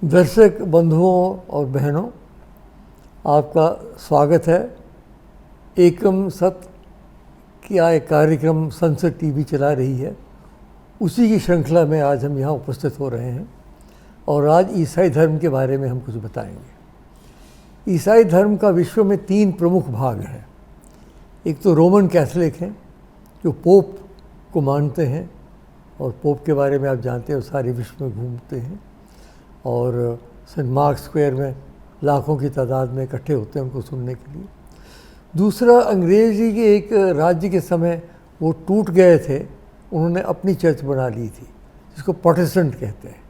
दर्शक बंधुओं और बहनों, आपका स्वागत है। एकम सत क्या एक कार्यक्रम संसद टीवी चला रही है, उसी की श्रृंखला में आज हम यहाँ उपस्थित हो रहे हैं और आज ईसाई धर्म के बारे में हम कुछ बताएंगे। ईसाई धर्म का विश्व में 3 प्रमुख भाग हैं। एक तो रोमन कैथोलिक हैं जो पोप को मानते हैं और पोप के बारे में आप जानते हैं, सारे विश्व में घूमते हैं और सेंट मार्क स्क्वायर में लाखों की तादाद में इकट्ठे होते हैं उनको सुनने के लिए। दूसरा, अंग्रेज़ी के एक राज्य के समय वो टूट गए थे, उन्होंने अपनी चर्च बना ली थी जिसको प्रोटेस्टेंट कहते हैं,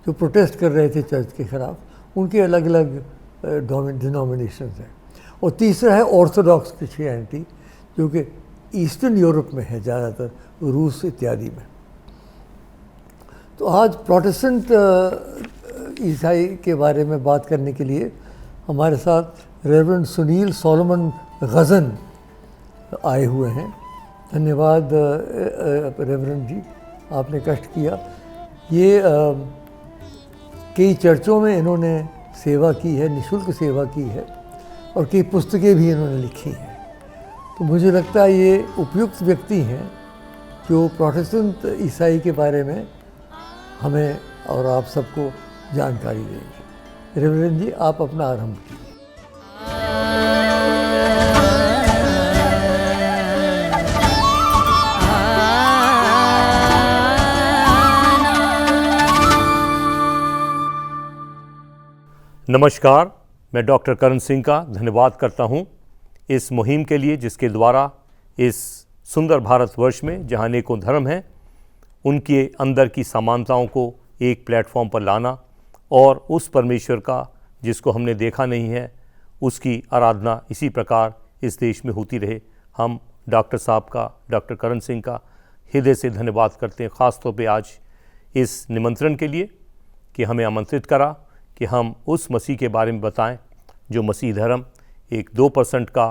जो प्रोटेस्ट कर रहे थे चर्च के ख़िलाफ़। उनके अलग अलग डिनोमिनेशंस हैं। और तीसरा है ऑर्थोडॉक्स क्रिश्चियनिटी, जो कि ईस्टर्न यूरोप में है, ज़्यादातर रूस इत्यादि में। तो आज प्रोटेस्टेंट ईसाई के बारे में बात करने के लिए हमारे साथ रेवरेंड सुनील सोलोमन गज़न आए हुए हैं। धन्यवाद रेवरेंड जी, आपने कष्ट किया। ये कई चर्चों में इन्होंने सेवा की है, निःशुल्क सेवा की है और कई पुस्तकें भी इन्होंने लिखी हैं। तो मुझे लगता है ये उपयुक्त व्यक्ति हैं जो प्रोटेस्टेंट ईसाई के बारे में हमें और आप सबको जानकारी देंगे। रेवरेंड जी, आप अपना आरंभ कीजिए। नमस्कार, मैं डॉक्टर करण सिंह का धन्यवाद करता हूं इस मुहिम के लिए, जिसके द्वारा इस सुंदर भारतवर्ष में जहां अनेकों धर्म हैं, उनके अंदर की समानताओं को एक प्लेटफॉर्म पर लाना और उस परमेश्वर का जिसको हमने देखा नहीं है उसकी आराधना इसी प्रकार इस देश में होती रहे। हम डॉक्टर साहब का, डॉक्टर करण सिंह का हृदय से धन्यवाद करते हैं, ख़ास तौर पे आज इस निमंत्रण के लिए कि हमें आमंत्रित करा कि हम उस मसीह के बारे में बताएं जो मसीह धर्म एक 2% का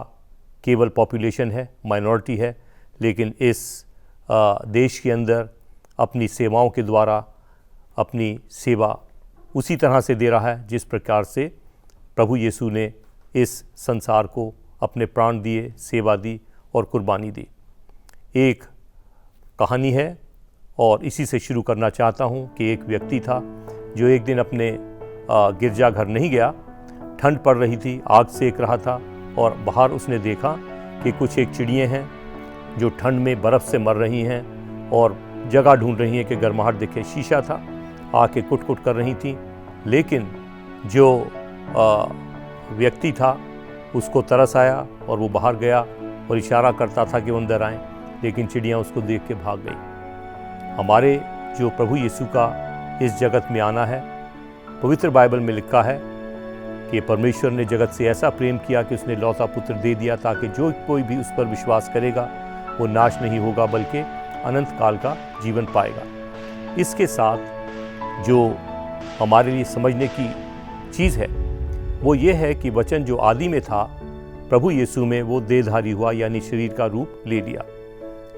केवल पॉपुलेशन है, माइनॉरिटी है, लेकिन इस देश के अंदर अपनी सेवाओं के द्वारा अपनी सेवा उसी तरह से दे रहा है जिस प्रकार से प्रभु यीशु ने इस संसार को अपने प्राण दिए, सेवा दी और कुर्बानी दी। एक कहानी है और इसी से शुरू करना चाहता हूँ कि एक व्यक्ति था जो एक दिन अपने गिरजाघर नहीं गया, ठंड पड़ रही थी, आग सेक रहा था और बाहर उसने देखा कि कुछ एक चिड़ियाँ हैं जो ठंड में बर्फ़ से मर रही हैं और जगह ढूंढ रही हैं कि गर्माहट दिखे। शीशा था, आके कुट-कुट कर रही थी, लेकिन जो व्यक्ति था उसको तरस आया और वो बाहर गया और इशारा करता था कि वो अंदर आएँ, लेकिन चिड़ियाँ उसको देख के भाग गई। हमारे जो प्रभु यीशु का इस जगत में आना है, पवित्र बाइबल में लिखा है कि परमेश्वर ने जगत से ऐसा प्रेम किया कि उसने लौता पुत्र दे दिया ताकि जो कोई भी उस पर विश्वास करेगा वो नाश नहीं होगा बल्कि अनंत काल का जीवन पाएगा। इसके साथ जो हमारे लिए समझने की चीज़ है वो ये है कि वचन जो आदि में था प्रभु यीशु में, वो देहधारी हुआ, यानी शरीर का रूप ले लिया।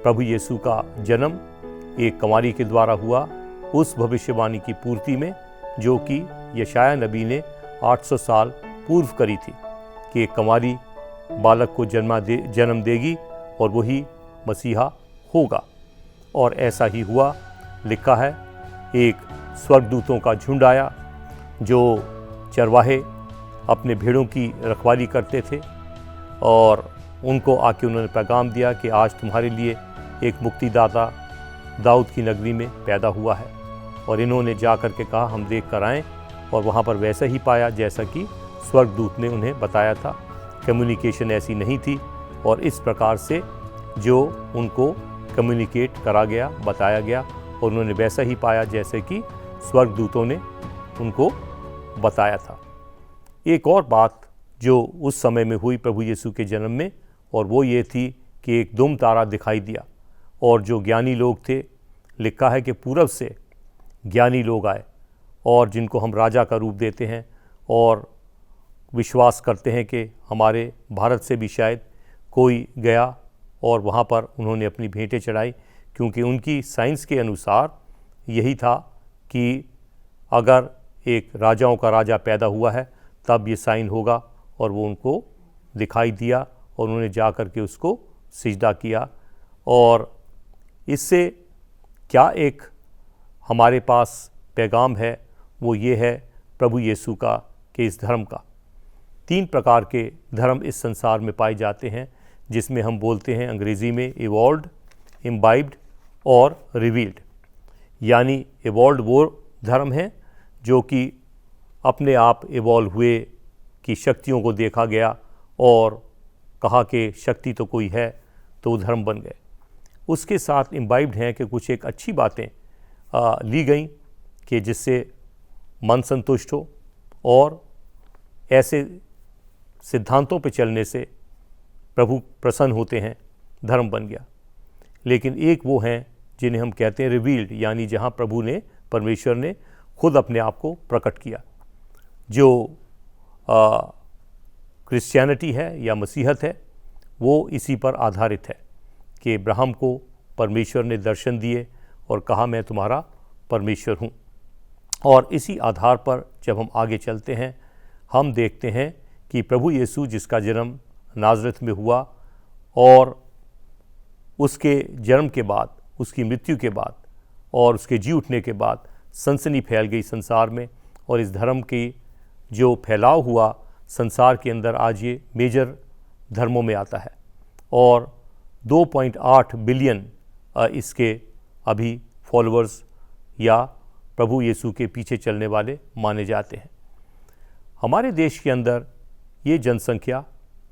प्रभु यीशु का जन्म एक कंवारी के द्वारा हुआ, उस भविष्यवाणी की पूर्ति में जो कि यशाया नबी ने 800 साल पूर्व करी थी कि एक कंवारी बालक को जन्म देगी और वही मसीहा होगा। और ऐसा ही हुआ। लिखा है एक स्वर्गदूतों का झुंड आया जो चरवाहे अपने भेड़ों की रखवाली करते थे और उनको आके उन्होंने पैगाम दिया कि आज तुम्हारे लिए एक मुक्तिदाता दाऊद की नगरी में पैदा हुआ है। और इन्होंने जा कर के कहा हम देख कर आएँ, और वहाँ पर वैसा ही पाया जैसा कि स्वर्गदूत ने उन्हें बताया था। कम्युनिकेशन ऐसी नहीं थी और इस प्रकार से जो उनको कम्युनिकेट करा गया, बताया गया, और उन्होंने वैसा ही पाया जैसे कि स्वर्गदूतों ने उनको बताया था। एक और बात जो उस समय में हुई प्रभु यीशु के जन्म में, और वो ये थी कि एक धूम तारा दिखाई दिया और जो ज्ञानी लोग थे, लिखा है कि पूरब से ज्ञानी लोग आए और जिनको हम राजा का रूप देते हैं और विश्वास करते हैं कि हमारे भारत से भी शायद कोई गया और वहाँ पर उन्होंने अपनी भेंटें चढ़ाई, क्योंकि उनकी साइंस के अनुसार यही था कि अगर एक राजाओं का राजा पैदा हुआ है तब ये साइन होगा। और वो उनको दिखाई दिया और उन्होंने जा कर के उसको सिजदा किया। और इससे क्या एक हमारे पास पैगाम है, वो ये है प्रभु यीशु का कि इस धर्म का 3 प्रकार के धर्म इस संसार में पाए जाते हैं, जिसमें हम बोलते हैं अंग्रेज़ी में इवॉल्व्ड, इम्बाइब्ड और रिवील्ड। यानी इवॉल्व्ड वो धर्म है जो कि अपने आप इवॉल्व हुए, कि शक्तियों को देखा गया और कहा कि शक्ति तो कोई है, तो वो धर्म बन गए। उसके साथ इम्बाइब्ड हैं कि कुछ एक अच्छी बातें ली गई कि जिससे मन संतुष्ट हो, और ऐसे सिद्धांतों पे चलने से प्रभु प्रसन्न होते हैं, धर्म बन गया। लेकिन एक वो हैं जिन्हें हम कहते हैं रिवील्ड, यानी जहाँ प्रभु ने, परमेश्वर ने खुद अपने आप को प्रकट किया। जो क्रिश्चियनिटी है या मसीहत है, वो इसी पर आधारित है कि अब्राहम को परमेश्वर ने दर्शन दिए और कहा मैं तुम्हारा परमेश्वर हूँ। और इसी आधार पर जब हम आगे चलते हैं, हम देखते हैं कि प्रभु यीशु जिसका जन्म नाज़रेत में हुआ, और उसके जन्म के बाद, उसकी मृत्यु के बाद और उसके जी उठने के बाद सनसनी फैल गई संसार में। और इस धर्म की जो फैलाव हुआ संसार के अंदर, आज ये मेजर धर्मों में आता है। और 2.8 बिलियन इसके अभी फॉलोअर्स या प्रभु यीशु के पीछे चलने वाले माने जाते हैं। हमारे देश के अंदर ये जनसंख्या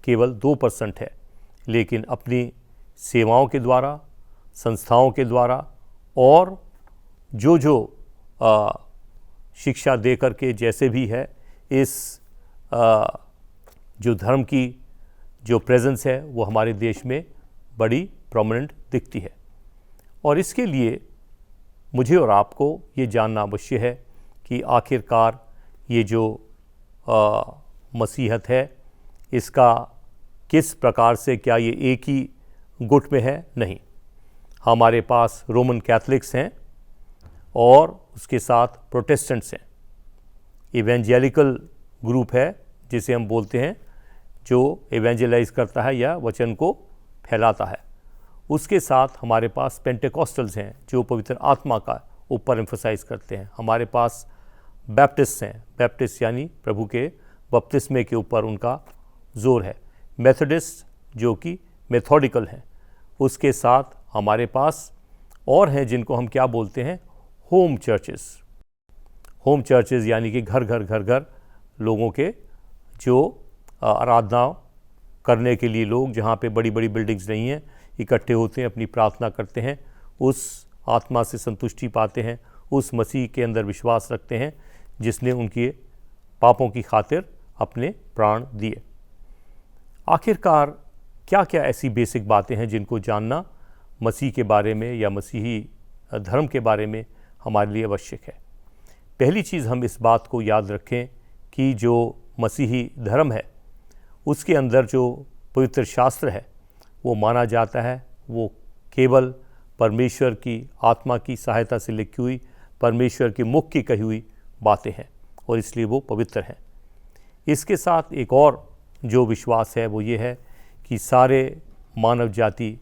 केवल 2% है, लेकिन अपनी सेवाओं के द्वारा, संस्थाओं के द्वारा और जो शिक्षा दे कर के जैसे भी है, इस जो धर्म की जो प्रेजेंस है वो हमारे देश में बड़ी प्रोमिनेंट दिखती है। और इसके लिए मुझे और आपको ये जानना अवश्य है कि आखिरकार ये जो मसीहत है, इसका किस प्रकार से, क्या ये एक ही गुट में है? नहीं, हमारे पास रोमन कैथलिक्स हैं और उसके साथ प्रोटेस्टेंट्स हैं। इवेंजेलिकल ग्रुप है जिसे हम बोलते हैं, जो एवेंजलाइज करता है या वचन को फैलाता है। उसके साथ हमारे पास पेंटेकोस्टल्स हैं जो पवित्र आत्मा का ऊपर एम्फसाइज करते हैं। हमारे पास बैप्टिस्ट हैं, बैप्टिस्ट यानी प्रभु के बपतिस्मे के ऊपर उनका जोर है। मेथोडिस्ट जो कि मेथोडिकल हैं। उसके साथ हमारे पास और हैं जिनको हम क्या बोलते हैं, होम चर्चेस। होम चर्चेस यानी कि घर घर लोगों के जो आराधना करने के लिए लोग, जहाँ पे बड़ी बड़ी बिल्डिंग्स नहीं हैं, इकट्ठे होते हैं, अपनी प्रार्थना करते हैं, उस आत्मा से संतुष्टि पाते हैं, उस मसीह के अंदर विश्वास रखते हैं जिसने उनके पापों की खातिर अपने प्राण दिए। आखिरकार क्या क्या ऐसी बेसिक बातें हैं जिनको जानना मसीह के बारे में या मसीही धर्म के बारे में हमारे लिए आवश्यक है। पहली चीज़ हम इस बात को याद रखें कि जो मसीही धर्म है उसके अंदर जो पवित्र शास्त्र है वो माना जाता है, वो केवल परमेश्वर की आत्मा की सहायता से लिखी हुई, परमेश्वर की मुख की कही हुई बातें हैं और इसलिए वो पवित्र हैं। इसके साथ एक और जो विश्वास है वो ये है कि सारे मानव जाति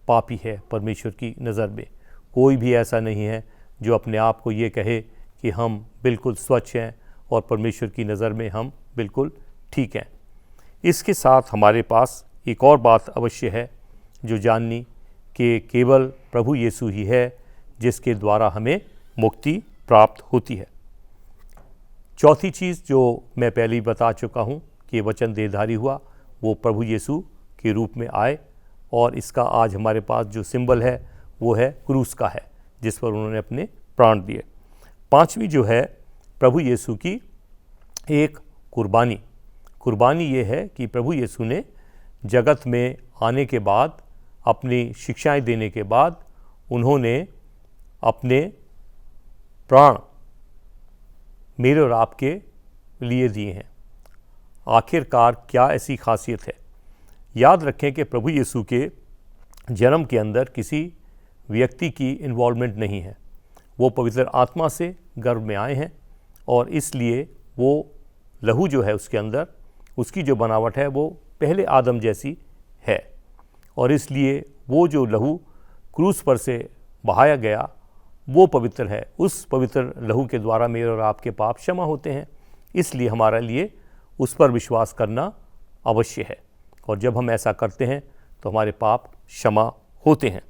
पापी है परमेश्वर की नज़र में। कोई भी ऐसा नहीं है जो अपने आप को ये कहे कि हम बिल्कुल स्वच्छ हैं और परमेश्वर की नज़र में हम बिल्कुल ठीक हैं। इसके साथ हमारे पास एक और बात अवश्य है जो जाननी कि केवल प्रभु यीशु ही है जिसके द्वारा हमें मुक्ति प्राप्त होती है। चौथी चीज़ जो मैं पहले ही बता चुका हूँ कि वचन देहधारी हुआ, वो प्रभु यीशु के रूप में आए और इसका आज हमारे पास जो सिंबल है वो है क्रूस का है, जिस पर उन्होंने अपने प्राण दिए। पांचवी जो है प्रभु यीशु की एक कुर्बानी ये है कि प्रभु यीशु ने जगत में आने के बाद, अपनी शिक्षाएं देने के बाद, उन्होंने अपने प्राण मेरे और आपके लिए दिए हैं। आखिरकार क्या ऐसी खासियत है? याद रखें कि प्रभु यीशु के जन्म के अंदर किसी व्यक्ति की इन्वॉल्वमेंट नहीं है। वो पवित्र आत्मा से गर्भ में आए हैं और इसलिए वो लहू जो है उसके अंदर, उसकी जो बनावट है वो पहले आदम जैसी है, और इसलिए वो जो लहू क्रूस पर से बहाया गया वो पवित्र है। उस पवित्र लहू के द्वारा मेरे और आपके पाप क्षमा होते हैं, इसलिए हमारे लिए उस पर विश्वास करना अवश्य है, और जब हम ऐसा करते हैं तो हमारे पाप क्षमा होते हैं।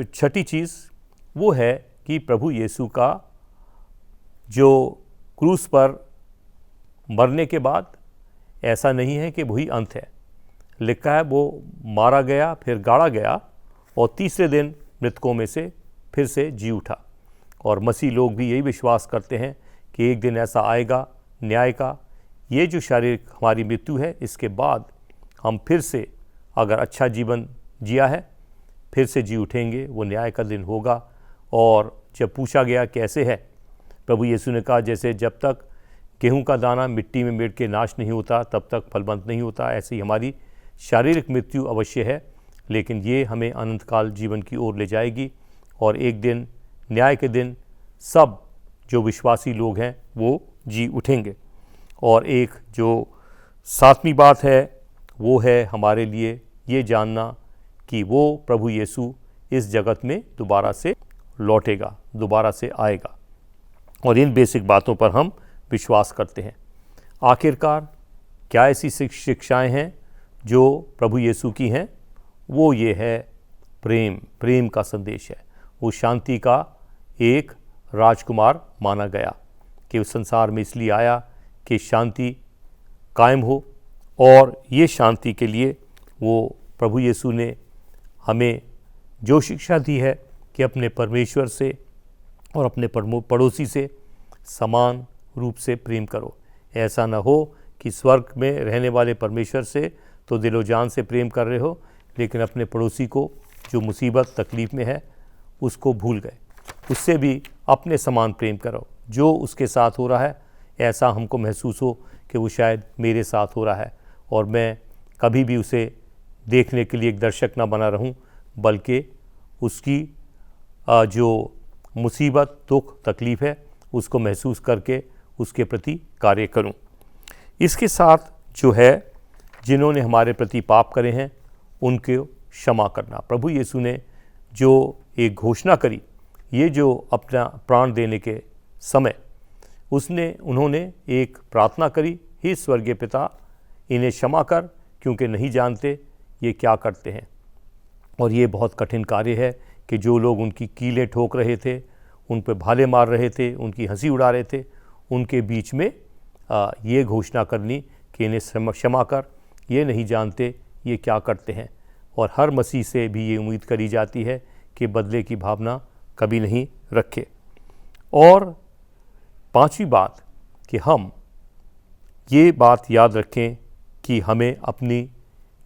छठी चीज़ वो है कि प्रभु यीशु का जो क्रूस पर मरने के बाद ऐसा नहीं है कि वही अंत है। लिखा है वो मारा गया, फिर गाड़ा गया और तीसरे दिन मृतकों में से फिर से जी उठा। और मसीह लोग भी यही विश्वास करते हैं कि एक दिन ऐसा आएगा न्याय का, ये जो शारीरिक हमारी मृत्यु है इसके बाद हम फिर से अगर अच्छा जीवन जिया है फिर से जी उठेंगे, वो न्याय का दिन होगा। और जब पूछा गया कैसे है, प्रभु यीशु ने कहा जैसे जब तक गेहूं का दाना मिट्टी में मिट के नाश नहीं होता तब तक फलवंत नहीं होता, ऐसे ही हमारी शारीरिक मृत्यु अवश्य है, लेकिन ये हमें अनंतकाल जीवन की ओर ले जाएगी। और एक दिन न्याय के दिन सब जो विश्वासी लोग हैं वो जी उठेंगे। और एक जो 7वीं बात है वो है हमारे लिए ये जानना कि वो प्रभु यीशु इस जगत में दोबारा से लौटेगा, दोबारा से आएगा, और इन बेसिक बातों पर हम विश्वास करते हैं। आखिरकार क्या ऐसी शिक्षाएं हैं जो प्रभु यीशु की हैं? वो ये है प्रेम का संदेश है। वो शांति का एक राजकुमार माना गया कि उस संसार में इसलिए आया कि शांति कायम हो, और ये शांति के लिए वो प्रभु यीशु ने हमें जो शिक्षा दी है कि अपने परमेश्वर से और अपने पड़ोसी से समान रूप से प्रेम करो। ऐसा न हो कि स्वर्ग में रहने वाले परमेश्वर से तो दिलो जान से प्रेम कर रहे हो, लेकिन अपने पड़ोसी को जो मुसीबत तकलीफ़ में है उसको भूल गए। उससे भी अपने समान प्रेम करो। जो उसके साथ हो रहा है ऐसा हमको महसूस हो कि वो शायद मेरे साथ हो रहा है, और मैं कभी भी उसे देखने के लिए एक दर्शक ना बना रहूं, बल्कि उसकी जो मुसीबत दुख तकलीफ़ है उसको महसूस करके उसके प्रति कार्य करूं। इसके साथ जो है जिन्होंने हमारे प्रति पाप करे हैं उनको क्षमा करना। प्रभु यीशु ने जो एक घोषणा करी, ये जो अपना प्राण देने के समय उन्होंने एक प्रार्थना करी, हे स्वर्गीय पिता इन्हें क्षमा कर क्योंकि नहीं जानते ये क्या करते हैं। और ये बहुत कठिन कार्य है कि जो लोग उनकी कीलें ठोक रहे थे, उन पर भाले मार रहे थे, उनकी हंसी उड़ा रहे थे, उनके बीच में ये घोषणा करनी कि इन्हें क्षमा कर, ये नहीं जानते ये क्या करते हैं। और हर मसीह से भी ये उम्मीद करी जाती है कि बदले की भावना कभी नहीं रखे। और 5वीं बात कि हम ये बात याद रखें कि हमें अपनी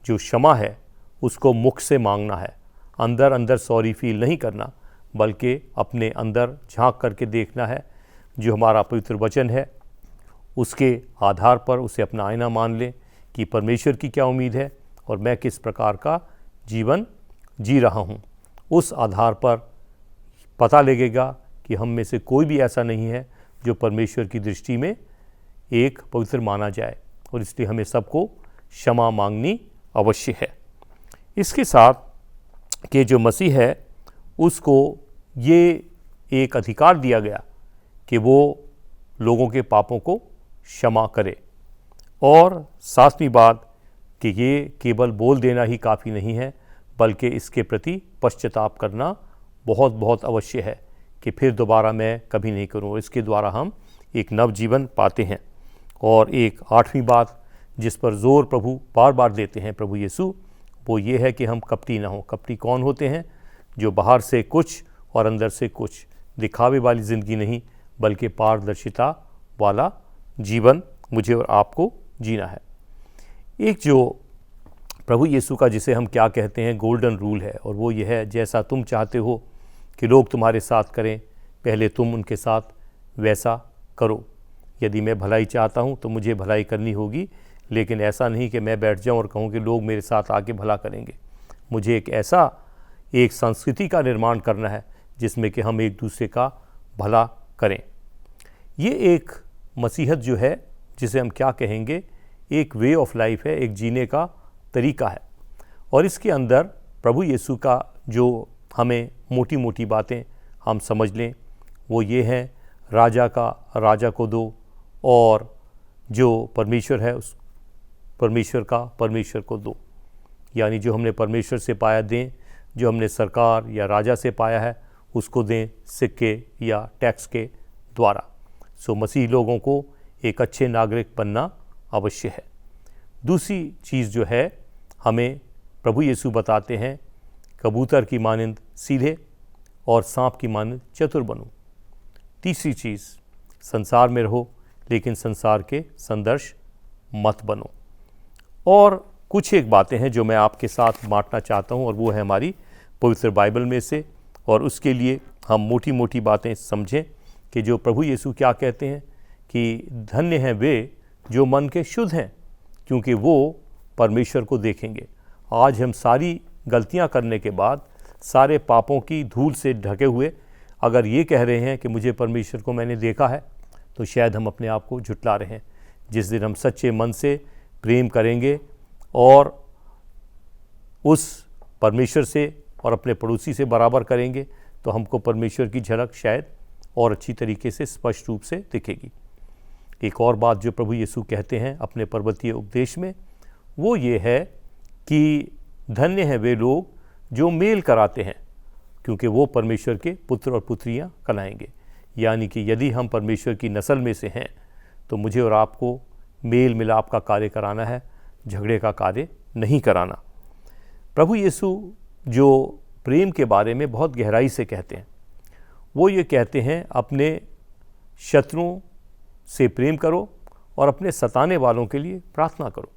जो क्षमा है उसको मुख से मांगना है, अंदर अंदर सॉरी फील नहीं करना, बल्कि अपने अंदर झांक करके देखना है। जो हमारा पवित्र वचन है उसके आधार पर उसे अपना आईना मान लें कि परमेश्वर की क्या उम्मीद है और मैं किस प्रकार का जीवन जी रहा हूँ। उस आधार पर पता लगेगा कि हम में से कोई भी ऐसा नहीं है जो परमेश्वर की दृष्टि में एक पवित्र माना जाए, और इसलिए हमें सबको क्षमा मांगनी अवश्य है। इसके साथ कि जो मसीह है उसको ये एक अधिकार दिया गया कि वो लोगों के पापों को क्षमा करे। और 7वीं बात कि ये केवल बोल देना ही काफ़ी नहीं है, बल्कि इसके प्रति पश्चाताप करना बहुत बहुत अवश्य है कि फिर दोबारा मैं कभी नहीं करूँ। इसके द्वारा हम एक नव जीवन पाते हैं। और एक 8वीं बात जिस पर ज़ोर प्रभु बार बार देते हैं प्रभु यीशु, वो ये है कि हम कपटी ना हो। कपटी कौन होते हैं? जो बाहर से कुछ और अंदर से कुछ, दिखावे वाली ज़िंदगी नहीं बल्कि पारदर्शिता वाला जीवन मुझे और आपको जीना है। एक जो प्रभु यीशु का जिसे हम क्या कहते हैं गोल्डन रूल है, और वो ये है जैसा तुम चाहते हो कि लोग तुम्हारे साथ करें, पहले तुम उनके साथ वैसा करो। यदि मैं भलाई चाहता हूँ तो मुझे भलाई करनी होगी, लेकिन ऐसा नहीं कि मैं बैठ जाऊँ और कहूँ कि लोग मेरे साथ आके भला करेंगे। मुझे एक संस्कृति का निर्माण करना है जिसमें कि हम एक दूसरे का भला करें। ये एक मसीहत जो है, जिसे हम क्या कहेंगे, एक वे ऑफ लाइफ है, एक जीने का तरीका है। और इसके अंदर प्रभु यीशु का जो हमें मोटी मोटी बातें हम समझ लें वो ये हैं, राजा का राजा को दो, और जो परमेश्वर है उस परमेश्वर का परमेश्वर को दो। यानी जो हमने परमेश्वर से पाया दें, जो हमने सरकार या राजा से पाया है उसको दें सिक्के या टैक्स के द्वारा। सो मसीही लोगों को एक अच्छे नागरिक बनना अवश्य है। दूसरी चीज़ जो है, हमें प्रभु यीशु बताते हैं, कबूतर की मानंद सीधे और सांप की मानंद चतुर बनो। तीसरी चीज़, संसार में रहो लेकिन संसार के संदर्श मत बनो। और कुछ एक बातें हैं जो मैं आपके साथ बांटना चाहता हूं, और वो है हमारी पवित्र बाइबल में से। और उसके लिए हम मोटी मोटी बातें समझें कि जो प्रभु यीशु क्या कहते हैं कि धन्य हैं वे जो मन के शुद्ध हैं, क्योंकि वो परमेश्वर को देखेंगे। आज हम सारी गलतियां करने के बाद, सारे पापों की धूल से ढके हुए अगर ये कह रहे हैं कि मुझे परमेश्वर को मैंने देखा है, तो शायद हम अपने आप को झुठला रहे हैं। जिस दिन हम सच्चे मन से प्रेम करेंगे और उस परमेश्वर से और अपने पड़ोसी से बराबर करेंगे, तो हमको परमेश्वर की झलक शायद और अच्छी तरीके से स्पष्ट रूप से दिखेगी। एक और बात जो प्रभु यीशु कहते हैं अपने पर्वतीय उपदेश में, वो ये है कि धन्य हैं वे लोग जो मेल कराते हैं, क्योंकि वो परमेश्वर के पुत्र और पुत्रियां कहलाएंगे। यानी कि यदि हम परमेश्वर की नस्ल में से हैं, तो मुझे और आपको मेल मिलाप का कार्य कराना है, झगड़े का कार्य नहीं कराना। प्रभु यीशु जो प्रेम के बारे में बहुत गहराई से कहते हैं, वो ये कहते हैं, अपने शत्रुओं से प्रेम करो और अपने सताने वालों के लिए प्रार्थना करो।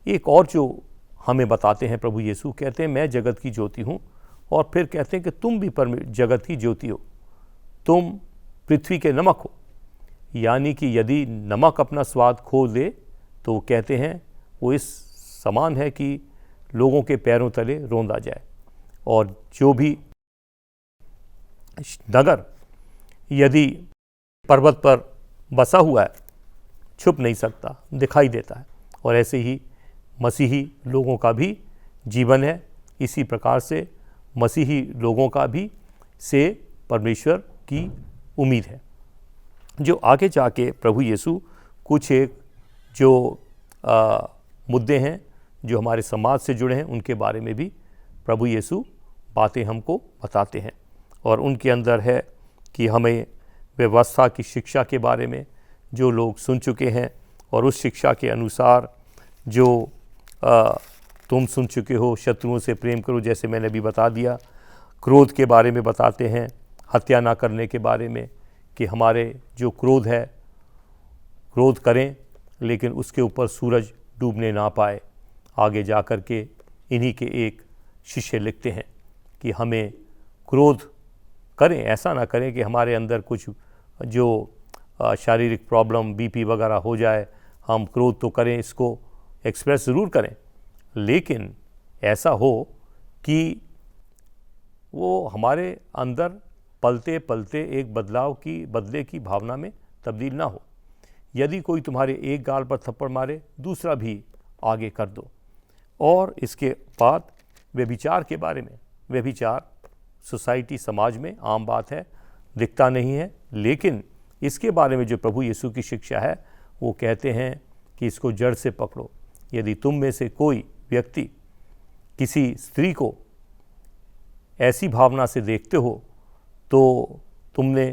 एक और जो हमें बताते हैं प्रभु यीशु, कहते हैं मैं जगत की ज्योति हूँ, और फिर कहते हैं कि तुम भी जगत की ज्योति हो, तुम पृथ्वी के नमक हो। यानी कि यदि नमक अपना स्वाद खो दे, तो वो कहते हैं वो इस समान है कि लोगों के पैरों तले रौंदा जाए। और जो भी नगर यदि पर्वत पर बसा हुआ है, छुप नहीं सकता, दिखाई देता है। और ऐसे ही मसीही लोगों का भी जीवन है। इसी प्रकार से मसीही लोगों का भी से परमेश्वर की उम्मीद है। जो आगे जाके प्रभु यीशु कुछ एक जो मुद्दे हैं जो हमारे समाज से जुड़े हैं, उनके बारे में भी प्रभु यीशु बातें हमको बताते हैं। और उनके अंदर है कि हमें व्यवस्था की शिक्षा के बारे में जो लोग सुन चुके हैं, और उस शिक्षा के अनुसार जो तुम सुन चुके हो, शत्रुओं से प्रेम करो, जैसे मैंने अभी बता दिया। क्रोध के बारे में बताते हैं, हत्या ना करने के बारे में, कि हमारे जो क्रोध है, क्रोध करें लेकिन उसके ऊपर सूरज डूबने ना पाए। आगे जा कर के इन्हीं के एक शिष्य लिखते हैं कि हमें क्रोध करें, ऐसा ना करें कि हमारे अंदर कुछ जो शारीरिक प्रॉब्लम, बीपी वगैरह हो जाए। हम क्रोध तो करें, इसको एक्सप्रेस ज़रूर करें, लेकिन ऐसा हो कि वो हमारे अंदर पलते पलते एक बदले की भावना में तब्दील ना हो। यदि कोई तुम्हारे एक गाल पर थप्पड़ मारे, दूसरा भी आगे कर दो। और इसके बाद व्यभिचार के बारे में, व्यभिचार सोसाइटी, समाज में आम बात है, दिखता नहीं है, लेकिन इसके बारे में जो प्रभु यीशु की शिक्षा है, वो कहते हैं कि इसको जड़ से पकड़ो। यदि तुम में से कोई व्यक्ति किसी स्त्री को ऐसी भावना से देखते हो, तो तुमने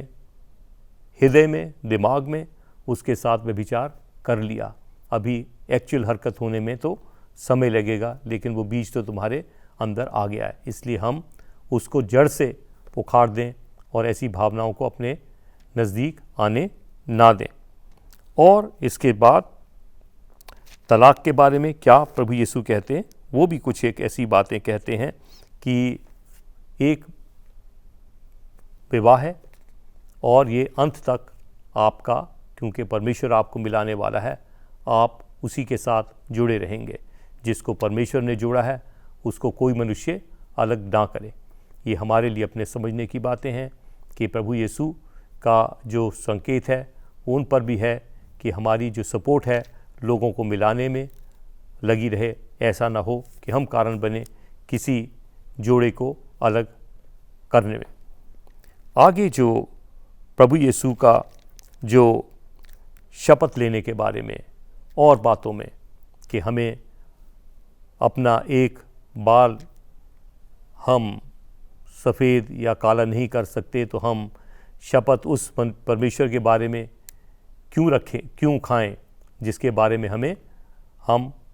हृदय में, दिमाग में उसके साथ व्यभिचार कर लिया। अभी एक्चुअल हरकत होने में तो समय लगेगा, लेकिन वो बीज तो तुम्हारे अंदर आ गया है। इसलिए हम उसको जड़ से उखाड़ दें और ऐसी भावनाओं को अपने नज़दीक आने ना दें। और इसके बाद तलाक के बारे में क्या प्रभु यीशु कहते हैं, वो भी कुछ एक ऐसी बातें कहते हैं कि एक विवाह है और ये अंत तक आपका, क्योंकि परमेश्वर आपको मिलाने वाला है, आप उसी के साथ जुड़े रहेंगे। जिसको परमेश्वर ने जोड़ा है उसको कोई मनुष्य अलग ना करे। ये हमारे लिए अपने समझने की बातें हैं, कि प्रभु यीशु का जो संकेत है उन पर भी है कि हमारी जो सपोर्ट है लोगों को मिलाने में लगी रहे। ऐसा ना हो कि हम कारण बने किसी जोड़े को अलग करने में। आगे जो प्रभु यीशु का जो शपथ लेने के बारे में और बातों में कि हमें अपना एक बाल हम सफ़ेद या काला नहीं कर सकते, तो हम शपथ उस परमेश्वर के बारे में क्यों रखें, क्यों खाएं, जिसके बारे में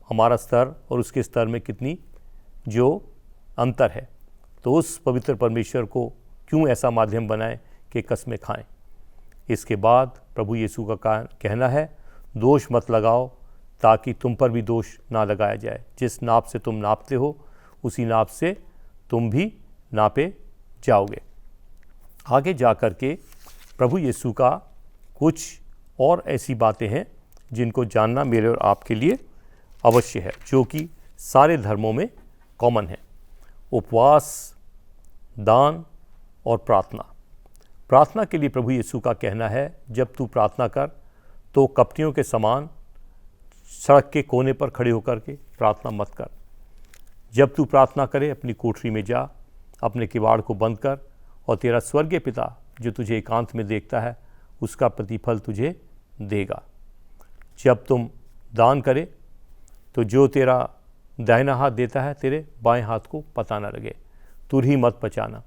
हमारा स्तर और उसके स्तर में कितनी जो अंतर है। तो उस पवित्र परमेश्वर को क्यों ऐसा माध्यम बनाएं कि कस्में खाएं। इसके बाद प्रभु यीशु का कहना है, दोष मत लगाओ ताकि तुम पर भी दोष ना लगाया जाए। जिस नाप से तुम नापते हो उसी नाप से तुम भी नापे जाओगे। आगे जा कर के प्रभु यीशु का कुछ और ऐसी बातें हैं जिनको जानना मेरे और आपके लिए अवश्य है, जो कि सारे धर्मों में कॉमन है। उपवास, दान और प्रार्थना। प्रार्थना के लिए प्रभु यीशु का कहना है, जब तू प्रार्थना कर तो कपटियों के समान सड़क के कोने पर खड़े होकर के प्रार्थना मत कर। जब तू प्रार्थना करे अपनी कोठरी में जा, अपने किवाड़ को बंद कर, और तेरा स्वर्गीय पिता जो तुझे एकांत में देखता है उसका प्रतिफल तुझे देगा। जब तुम दान करे तो जो तेरा दाहिना हाथ देता है तेरे बाएं हाथ को पता न लगे, तुरही मत बचाना।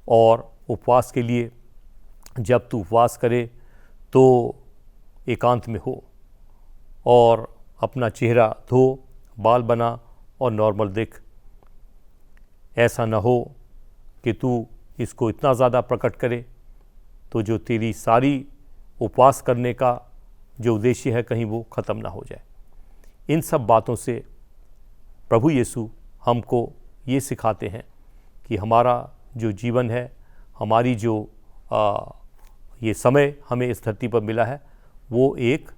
और उपवास के लिए जब तू उपवास करे तो एकांत में हो और अपना चेहरा धो, बाल बना और नॉर्मल दिख। ऐसा न हो कि तू इसको इतना ज़्यादा प्रकट करे तो जो तेरी सारी उपवास करने का जो उद्देश्य है कहीं वो ख़त्म ना हो जाए। इन सब बातों से प्रभु यीशु हमको ये सिखाते हैं कि हमारा जो जीवन है, हमारी जो ये समय हमें इस धरती पर मिला है, वो एक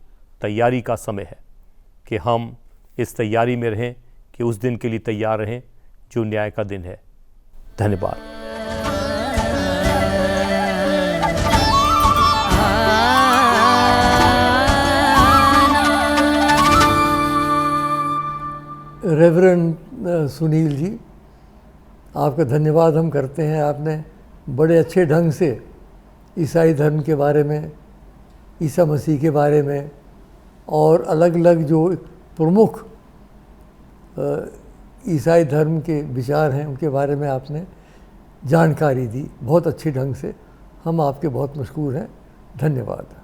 तैयारी का समय है कि हम इस तैयारी में रहें, कि उस दिन के लिए तैयार रहें जो न्याय का दिन है। धन्यवाद। रेवरेंड सुनील जी, आपका धन्यवाद हम करते हैं। आपने बड़े अच्छे ढंग से ईसाई धर्म के बारे में, ईसा मसीह के बारे में और अलग अलग जो प्रमुख ईसाई धर्म के विचार हैं उनके बारे में आपने जानकारी दी बहुत अच्छे ढंग से। हम आपके बहुत मशहूर हैं। धन्यवाद।